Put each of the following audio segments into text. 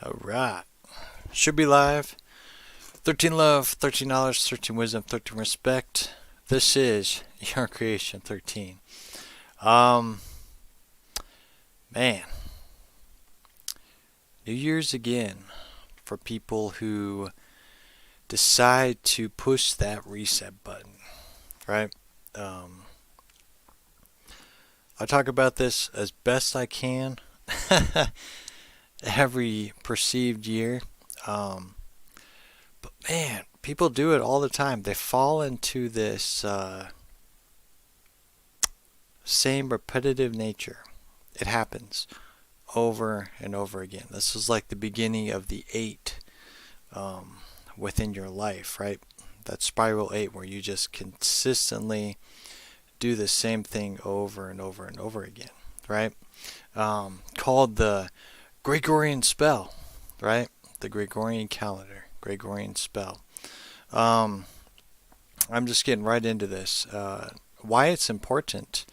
Alright. Should be live. 13 love, $13, 13 wisdom, 13 respect. This is your creation 13. Um, man. New Year's again for people who decide to push that reset button, right? Um, I talk about this as best I can every perceived year. Um, but man, people do it all the time. They fall into this same repetitive nature. It happens over and over again. This is like the beginning of the eight within your life, right? That spiral eight where you just consistently do the same thing over and over and over again, right? Called the Gregorian spell, right? The Gregorian calendar, Gregorian spell. Um, I'm just getting right into this. Why it's important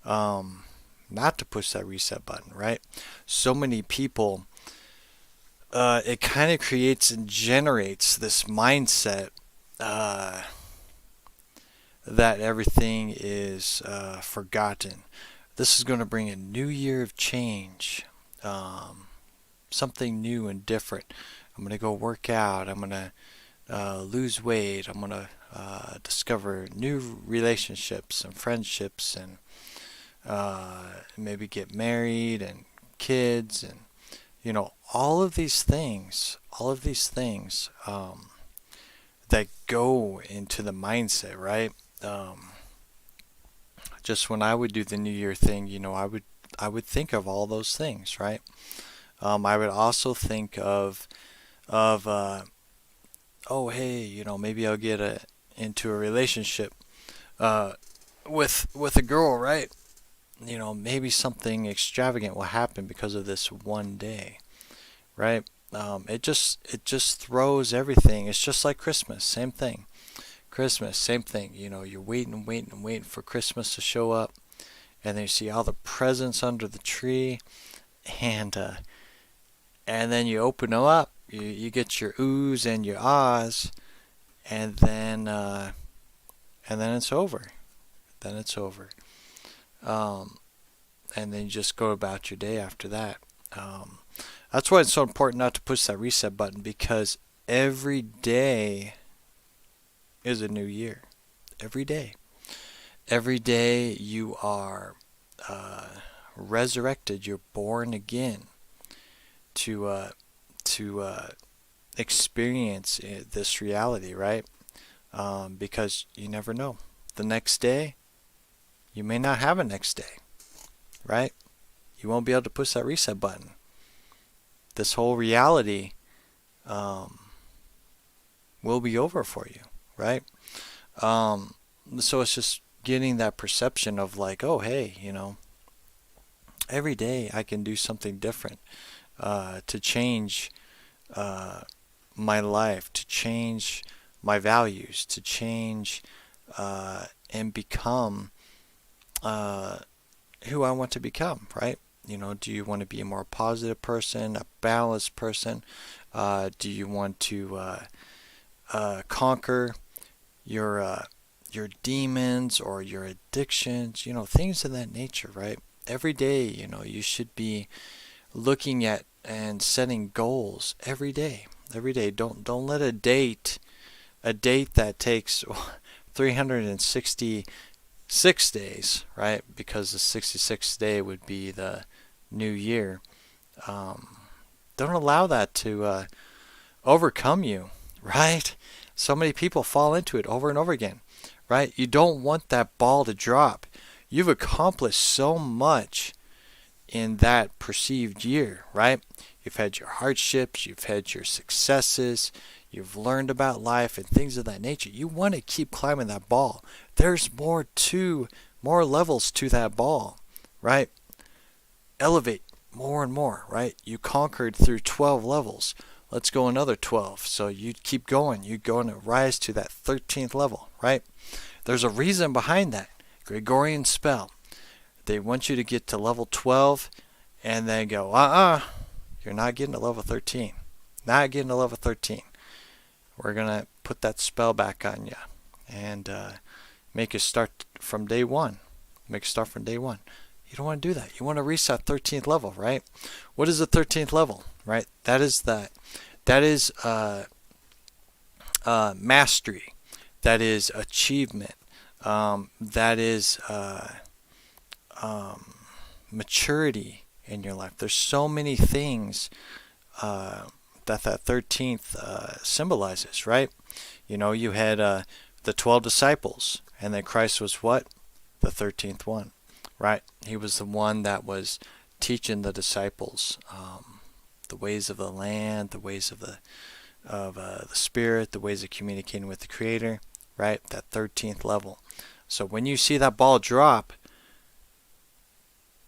not to push that reset button, right? So many people, it kind of creates and generates this mindset uh, that everything is forgotten. This is going to bring a new year of change, um, something new and different. I'm going to go work out. I'm going to lose weight. I'm going to discover new relationships and friendships and maybe get married and kids and all of these things that go into the mindset, right? Just when I would do the New Year thing, I would think of all those things, right? I would also think of oh hey, maybe I'll get into a relationship uh, with a girl, right? Maybe something extravagant will happen because of this one day, right? It just throws everything. It's just like Christmas, same thing. Christmas, same thing. You're waiting and waiting and waiting for Christmas to show up, and then you see all the presents under the tree, and uh, and then you open them up. You get your oohs and your ahs, and then it's over. Then it's over. Um, and then you just go about your day after that. Um, that's why it's so important not to push that reset button because every day is a new year. Every day. Every day you are uh, resurrected. You're born again to experience this reality, right? Because you never know. The next day, you may not have a next day, right? You won't be able to push that reset button. This whole reality um, will be over for you, right? Um, so it's just getting that perception of like, oh, hey, every day I can do something different to change uh, my life, to change my values, to change and become uh, who I want to become, right? Do you want to be a more positive person, a balanced person? Do you want to conquer your your demons or your addictions? Things of that nature, right? Every day, you should be looking at and setting goals every day. Every day. Don't let a date that takes 366 days, right? Because the 66th day would be the new year. Um, don't allow that to overcome you, right? So many people fall into it over and over again, right? You don't want that ball to drop. You've accomplished so much in that perceived year, right? You've had your hardships, you've had your successes, you've learned about life and things of that nature. You want to keep climbing that ball. There's more levels to that ball, right? Elevate more and more, right? You conquered through 12 levels. Let's go another 12. So you keep going. You're going to rise to that 13th level, right? There's a reason behind that. Gregorian spell. They want you to get to level 12 and then go, you're not getting to level 13. Not getting to level 13. We're going to put that spell back on you and make you start from day one. Make you start from day one. You don't want to do that. You want to reset 13th level, right? What is the 13th level, right? That is mastery. That is achievement. That is maturity in your life. There's so many things that 13th symbolizes, right? You know, you had the 12 disciples, and then Christ was what? The 13th one, right? He was the one that was teaching the disciples the ways of the land, the ways of the Spirit, the ways of communicating with the Creator, right? That 13th level. So when you see that ball drop,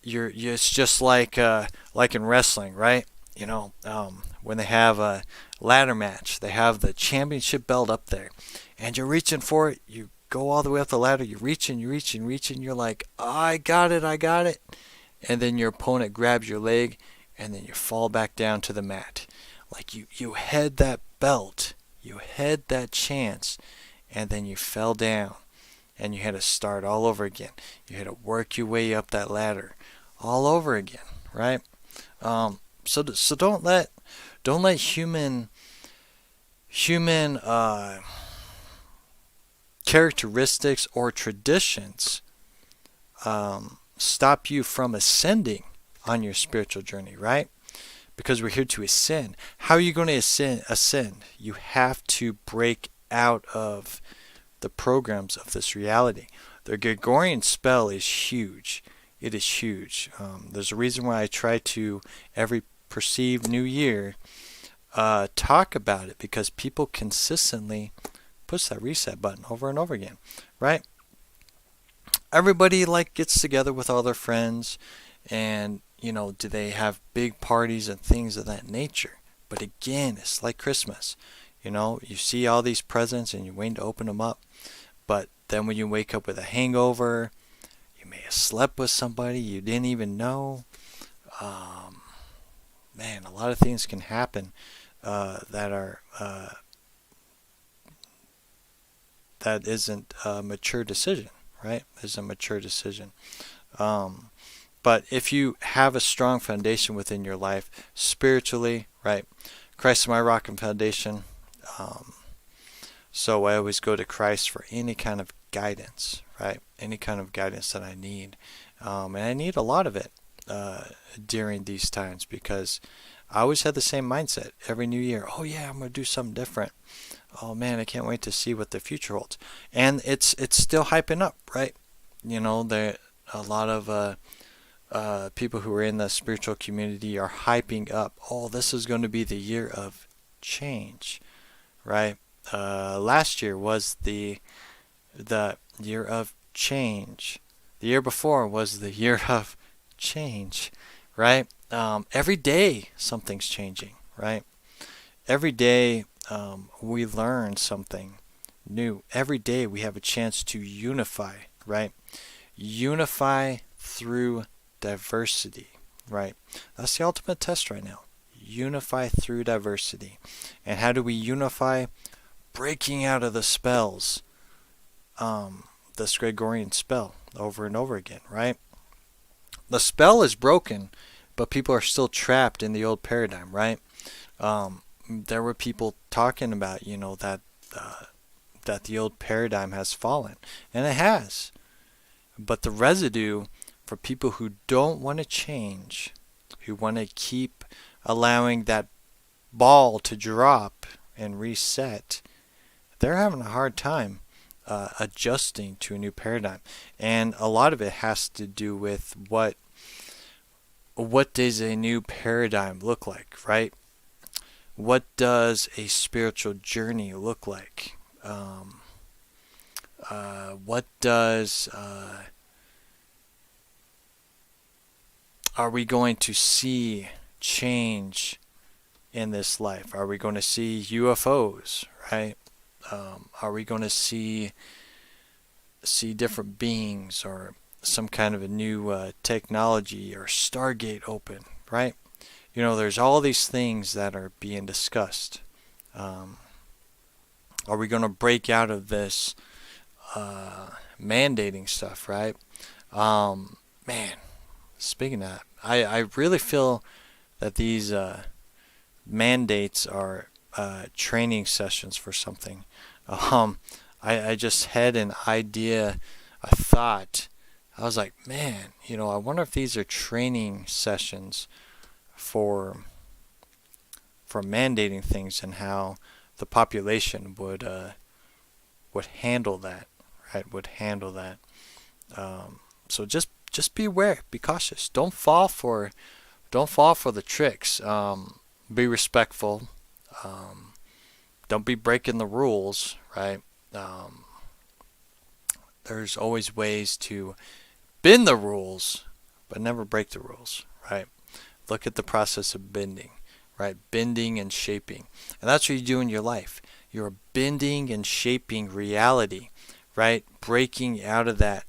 it's just like in wrestling, right? You know, when they have a ladder match, they have the championship belt up there, and you're reaching for it. You go all the way up the ladder. You're reaching. You're like, oh, I got it. And then your opponent grabs your leg, and then you fall back down to the mat. Like you had that belt, you had that chance, and then you fell down, and you had to start all over again. You had to work your way up that ladder, all over again, right? So don't let human characteristics or traditions stop you from ascending on your spiritual journey, right? Because we're here to ascend. How are you going to ascend? You have to break out of the programs of this reality. The Gregorian spell is huge. It is huge. There's a reason why I try to, every perceived new year, talk about it, because people consistently push that reset button over and over again, right? Everybody gets together with all their friends, and do they have big parties and things of that nature? But again, it's like Christmas. You see all these presents and you're waiting to open them up, but then when you wake up with a hangover, you may have slept with somebody you didn't even know. Man, a lot of things can happen that isn't a mature decision, right? Is a mature decision. But if you have a strong foundation within your life spiritually, right? Christ is my rock and foundation. So I always go to Christ for any kind of guidance, right? Any kind of guidance that I need. And I need a lot of it during these times, because I always had the same mindset every new year. Oh yeah, I'm going to do something different. Oh man, I can't wait to see what the future holds. And it's still hyping up, right? There a lot of people who are in the spiritual community are hyping up. Oh, this is going to be the year of change, right? Last year was the year of change. The year before was the year of change, right? Every day something's changing, right? Every day we learn something new. Every day we have a chance to unify, right? Unify through diversity, right? That's the ultimate test right now. Unify through diversity. And how do we unify? Breaking out of the spells, this Gregorian spell, over and over again, right? The spell is broken, but people are still trapped in the old paradigm, right? There were people talking about, that the old paradigm has fallen, and it has. But the residue, for people who don't want to change, who want to keep allowing that ball to drop and reset, they're having a hard time adjusting to a new paradigm. And a lot of it has to do with what does a new paradigm look like, right? What does a spiritual journey look like? What does are we going to see change in this life? Are we going to see UFOs, right? Are we going to see different beings, or some kind of a new technology, or Stargate open, right? there's all these things that are being discussed. Um, are we going to break out of this mandating stuff, right? Man, speaking of that, I really feel that these mandates are training sessions for something. Um, I just had an idea, a thought. I was like, man, I wonder if these are training sessions for mandating things and how the population would handle that, right? Would handle that. So just be aware, be cautious. Don't fall for the tricks. Be respectful. Um, don't be breaking the rules, right? Um, there's always ways to bend the rules, but never break the rules, right? Look at the process of bending, right? Bending and shaping. And that's what you do in your life. You're bending and shaping reality, right? Breaking out of that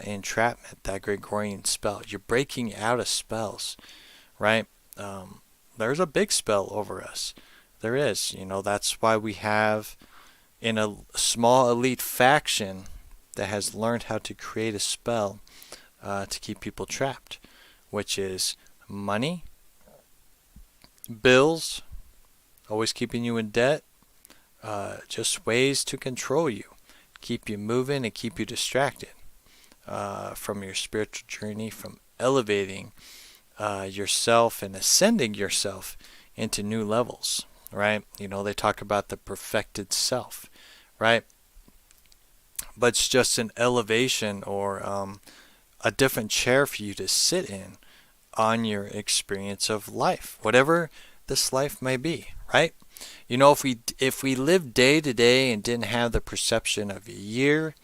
entrapment, that Gregorian spell. You're breaking out of spells, right? There's a big spell over us. There is. That's why we have in a small elite faction that has learned how to create a spell to keep people trapped, which is money, bills, always keeping you in debt, just ways to control you, keep you moving and keep you distracted from your spiritual journey, from elevating yourself and ascending yourself into new levels, right? They talk about the perfected self, right? But it's just an elevation or a different chair for you to sit in on your experience of life, whatever this life may be, right? If we lived day to day and didn't have the perception of a year,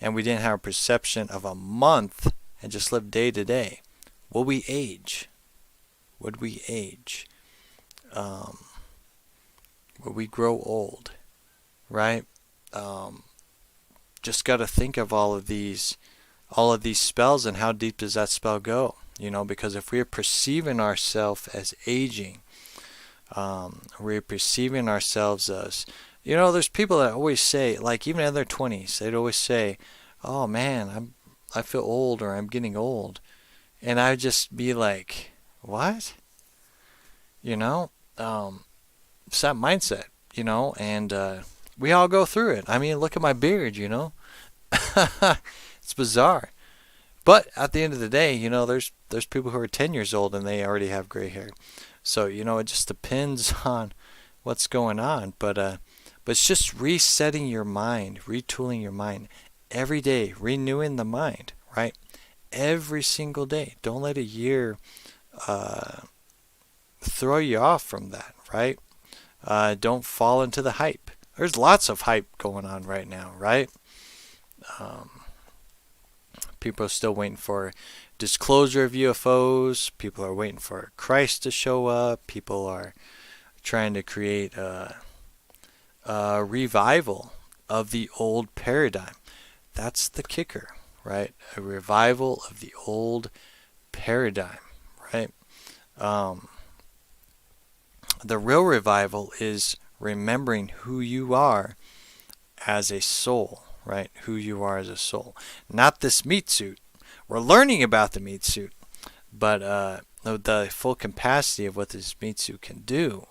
and we didn't have a perception of a month, and just lived day to day, would we age? Would we age? Would we grow old? Right? Just got to think of all of these spells and how deep does that spell go? Because if we're perceiving ourselves as aging, we're perceiving ourselves as, there's people that always say, like even in their 20s, they'd always say, "Oh man, I feel old," or "I'm getting old," and I'd just be like, "What?" It's that mindset, and we all go through it. I mean, look at my beard, It's bizarre. But at the end of the day, there's people who are 10 years old and they already have gray hair. So, it just depends on what's going on. But it's just resetting your mind, retooling your mind every day, renewing the mind, right? Every single day. Don't let a year throw you off from that, right? Don't fall into the hype. There's lots of hype going on right now, right? People are still waiting for disclosure of UFOs. People are waiting for Christ to show up. People are trying to create a revival of the old paradigm. That's the kicker, right? A revival of the old paradigm, right? The real revival is remembering who you are as a soul, right? Who you are as a soul. Not this meat suit. We're learning about the meat suit, but the full capacity of what this meat suit can do.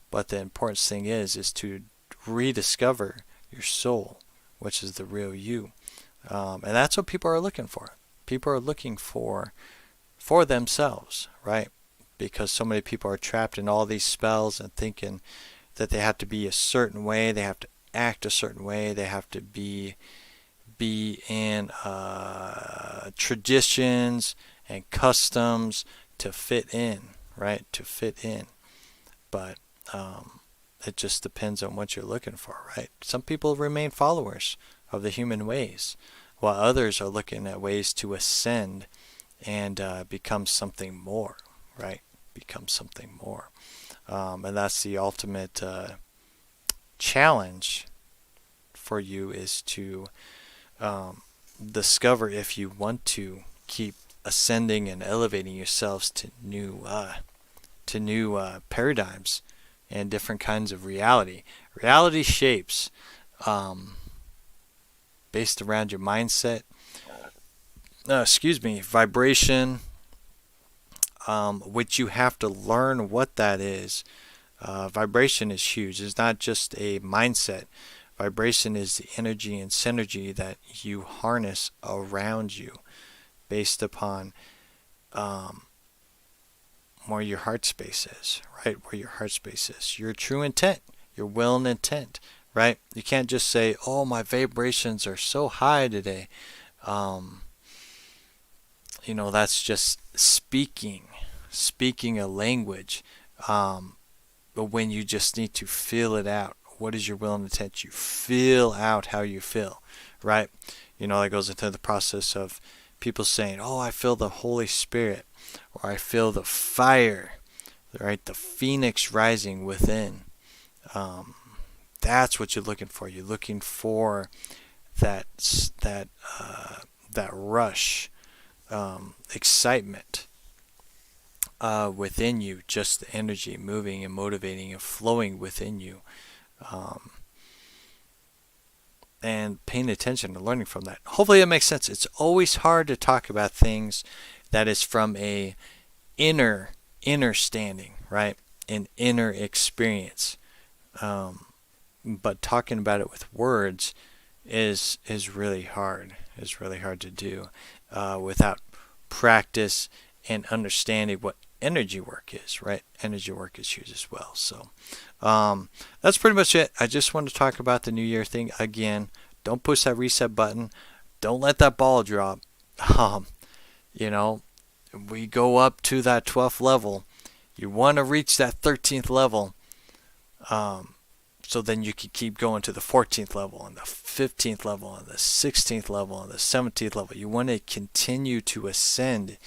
But the important thing is to rediscover your soul, which is the real you. And that's what people are looking for. People are looking for themselves, right? Because so many people are trapped in all these spells and thinking that they have to be a certain way, they have to act a certain way, they have to be in traditions and customs to fit in, right? To fit in. But it just depends on what you're looking for, right? Some people remain followers of the human ways, while others are looking at ways to ascend and become something more, right? Become something more. And that's the ultimate challenge for you, is to discover if you want to keep ascending and elevating yourselves to to new paradigms and different kinds of reality. Reality shapes based around your mindset. Vibration, which you have to learn what that is. Vibration is huge. It's not just a mindset. Vibration is the energy and synergy that you harness around you based upon where your heart space is, right? Where your heart space is. Your true intent, your will and intent, right? You can't just say, oh, my vibrations are so high today. That's just speaking a language. But when you just need to feel it out, what is your will and intent? You feel out how you feel, right? That goes into the process of people saying, oh, I feel the Holy Spirit, or I feel the fire, right? The phoenix rising within. That's what you're looking for. You're looking for that rush, excitement within you, just the energy moving and motivating and flowing within you. And paying attention and learning from that. Hopefully that makes sense. It's always hard to talk about things that is from a inner standing, right? An inner experience. But talking about it with words is really hard. It's really hard to do without practice and understanding what energy work is, right? Energy work is huge as well. So that's pretty much it. I just want to talk about the New Year thing again. Don't push that reset button. Don't let that ball drop. We go up to that 12th level. You want to reach that 13th level. So then you can keep going to the 14th level and the 15th level and the 16th level and the 17th level. You want to continue to ascend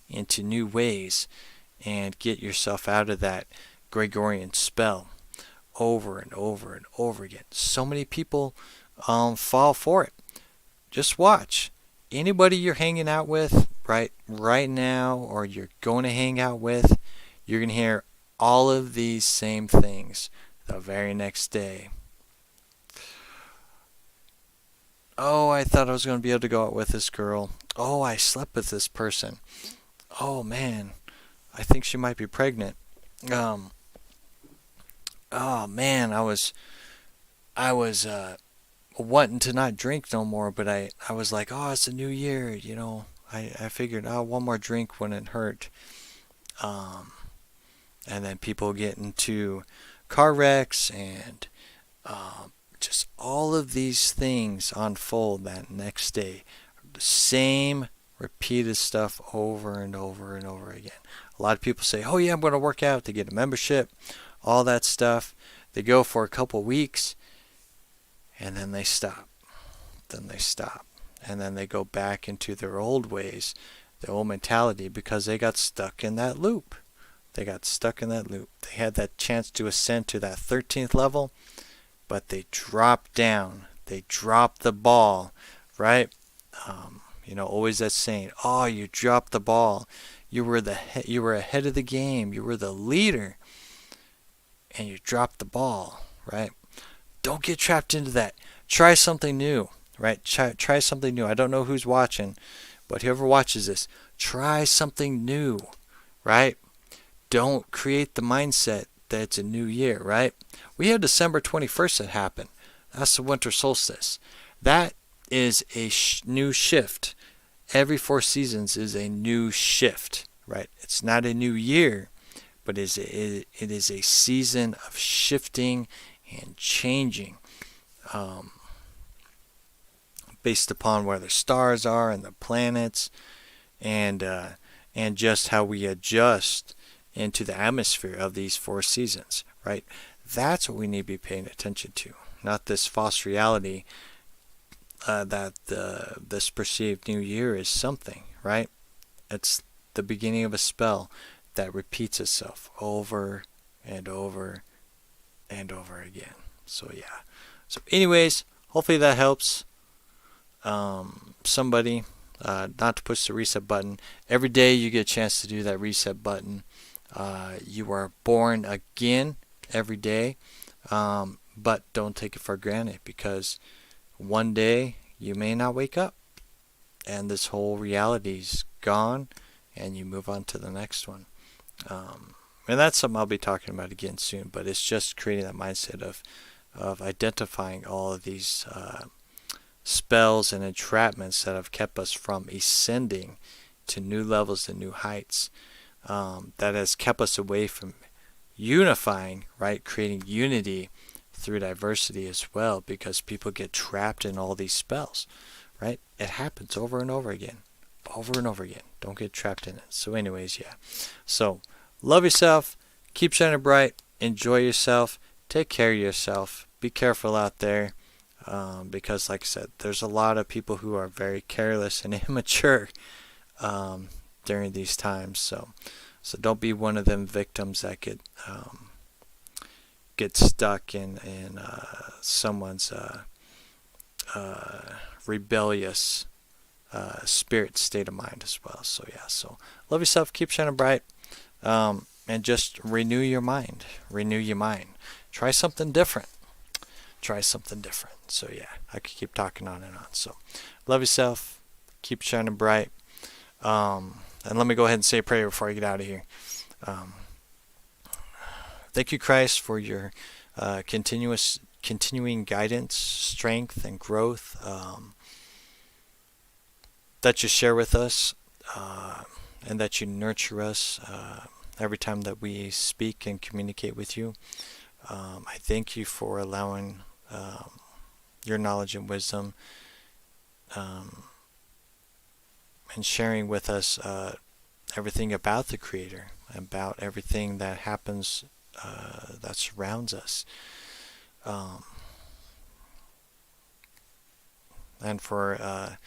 into new ways and get yourself out of that Gregorian spell over and over and over again. So many people fall for it. Just watch. Anybody you're hanging out with right now, or you're going to hang out with, you're going to hear all of these same things the very next day. Oh, I thought I was going to be able to go out with this girl. Oh, I slept with this person. Oh man, I think she might be pregnant. Oh man, I was wanting to not drink no more, but I was like, oh, it's a new year, I figured, one more drink wouldn't hurt. And then people get into car wrecks and just all of these things unfold that next day. The same repeated stuff over and over and over again. A lot of people say, oh yeah, I'm going to work out to get a membership, all that stuff. They go for a couple weeks and then they stop. And then they go back into their old ways, their old mentality, because they got stuck in that loop. They had that chance to ascend to that 13th level, but they dropped down. They dropped the ball, right? Always that saying, oh, you dropped the ball. You were ahead of the game. You were the leader, and you dropped the ball, right? Don't get trapped into that. Try something new, right? Try something new. I don't know who's watching, but whoever watches this, try something new, right? Don't create the mindset that it's a new year, right? We have December 21st that happened. That's the winter solstice. That is a new shift. Every 4 seasons is a new shift, right? It's not a new year, but it is a season of shifting and changing based upon where the stars are and the planets, and just how we adjust into the atmosphere of these 4 seasons, right? That's what we need to be paying attention to, not this false reality that this perceived new year is something, right? It's the beginning of a spell that repeats itself over and over and over again. So yeah. So anyways, hopefully that helps somebody not to push the reset button. Every day you get a chance to do that reset button. You are born again every day, but don't take it for granted, because one day you may not wake up and this whole reality's gone and you move on to the next one. And that's something I'll be talking about again soon, but it's just creating that mindset of identifying all of these spells and entrapments that have kept us from ascending to new levels and new heights, that has kept us away from unifying, right? Creating unity through diversity as well, because people get trapped in all these spells, right? It happens over and over again. Over and over again. Don't get trapped in it. So anyways, yeah. So love yourself. Keep shining bright. Enjoy yourself. Take care of yourself. Be careful out there. Because like I said, there's a lot of people who are very careless and immature during these times. So don't be one of them victims that get stuck in someone's rebellious spirit state of mind as well. So yeah, so love yourself, keep shining bright, and just renew your mind. Renew your mind. Try something different. Try something different. So yeah, I could keep talking on and on. So love yourself, keep shining bright. And let me go ahead and say a prayer before I get out of here. Thank you, Christ, for your continuing guidance, strength, and growth that you share with us, and that you nurture us every time that we speak and communicate with you. I thank you for allowing your knowledge and wisdom, and sharing with us everything about the Creator, about everything that happens that surrounds us, and for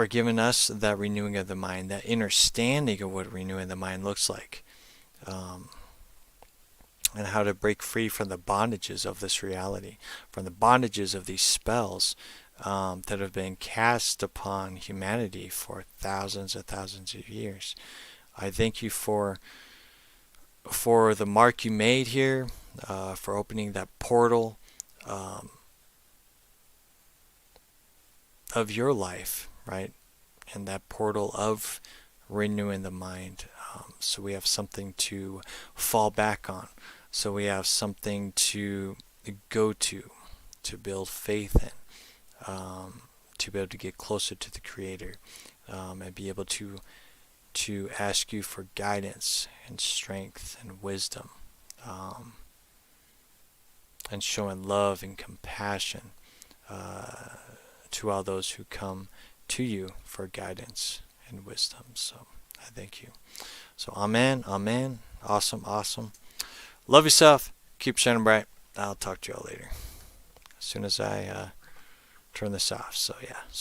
giving us that renewing of the mind, that understanding of what renewing the mind looks like, and how to break free from the bondages of this reality, from the bondages of these spells that have been cast upon humanity for thousands and thousands of years. I thank you for the mark you made here, for opening that portal of your life, right? And that portal of renewing the mind, so we have something to fall back on, so we have something to go to build faith in, to be able to get closer to the Creator, and be able to ask you for guidance and strength and wisdom, and showing love and compassion to all those who come to you for guidance and wisdom. So I thank you. So amen, amen. Awesome, awesome. Love yourself. Keep shining bright. I'll talk to y'all later, as soon as I turn this off. So yeah.